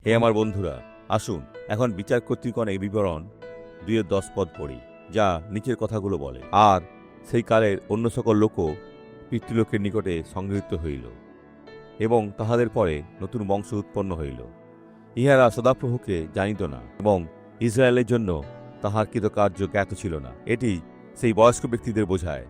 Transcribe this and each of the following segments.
হে আমার বন্ধুরা, আসুন এখন বিচার কর্তৃগণের বিবরণ 2-10 পদ পড়ি, যা নিচের কথাগুলো বলে। আর সেই কালের অন্য সকল লোকও পিতৃলোকের নিকটে সংগৃহীত হইল, এবং তাহাদের পরে নতুন বংশ উৎপন্ন হইল। ইহারা সদাপ্রভুকে জানিত না, এবং ইসরায়েলের জন্য তাহার কৃতকার্য জ্ঞাত ছিল না। এটি সেই বয়স্ক ব্যক্তিদের বোঝায়,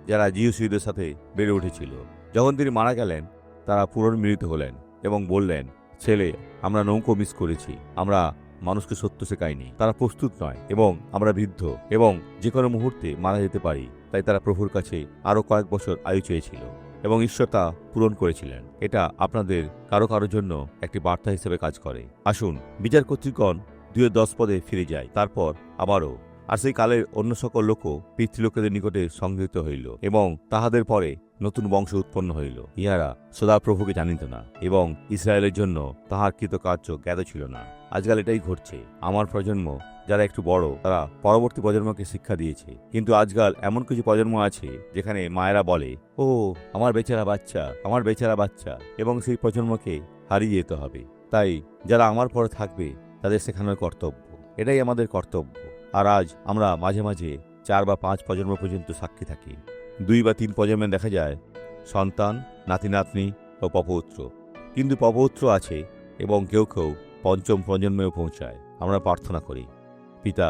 যারা জিহুসীয়দের সাথে বেড়ে উঠেছিল। যখন তিনি মারা গেলেন, তারা পুনর্মিলিত হলেন এবং বললেন, ছেলে, আমরা নৌকো মিস করেছি, আমরা মানুষকে সত্য শেখাইনি, তারা প্রস্তুত নয়, এবং আমরা বৃদ্ধ এবং যে কোনো মুহূর্তে মারা যেতে পারি। তাই তারা প্রভুর কাছে আরও কয়েক বছর আয়ু চেয়েছিল, এবং ঈশ্বর তা পূরণ করেছিলেন। এটা আপনাদের কারো কারোর জন্য একটি বার্তা হিসেবে কাজ করে। আসুন বিচার কর্তৃগণ 2-10 পদে ফিরে যায়, তারপর আবারও। আর সেই কালের অন্য সকল লোকও পিতৃলোকেদের নিকটে সংগৃহীত হইল, এবং তাহাদের পরে নতুন বংশ উৎপন্ন হইল। ইহারা সদাপ্রভুকে জানিত না, এবং ইসরায়েলের জন্য তাহার কৃতকার্য জ্ঞাত ছিল না। আজকাল এটাই ঘটছে। আমার প্রজন্ম যারা একটু বড়, তারা পরবর্তী প্রজন্মকে শিক্ষা দিয়েছে। কিন্তু আজকাল এমন কিছু প্রজন্ম আছে যেখানে মায়েরা বলে, ও আমার বেচারা বাচ্চা, আমার বেচারা বাচ্চা, এবং সেই প্রজন্মকে হারিয়ে যেতে হবে। তাই যারা আমার পরে থাকবে তাদের শেখানোর কর্তব্য। এটাই আমাদের কর্তব্য। আর আজ আমরা মাঝে মাঝে 4 বা 5 প্রজন্ম পর্যন্ত সাক্ষী থাকি। 2 বা 3 প্রজন্মে দেখা যায় সন্তান, নাতি নাতনি ও পপৌত্র। কিন্তু পপৌত্র আছে, এবং কেউ কেউ 5ম প্রজন্মেও পৌঁছায়। আমরা প্রার্থনা করি, পিতা,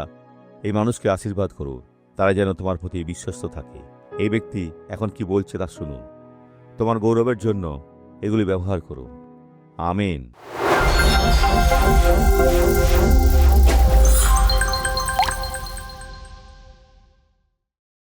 এই মানুষকে আশীর্বাদ করুন, তারা যেন তোমার প্রতি বিশ্বস্ত থাকে। এই ব্যক্তি এখন কি বলছে তা শুনুন। তোমার গৌরবের জন্য এগুলি ব্যবহার করুন। আমিন।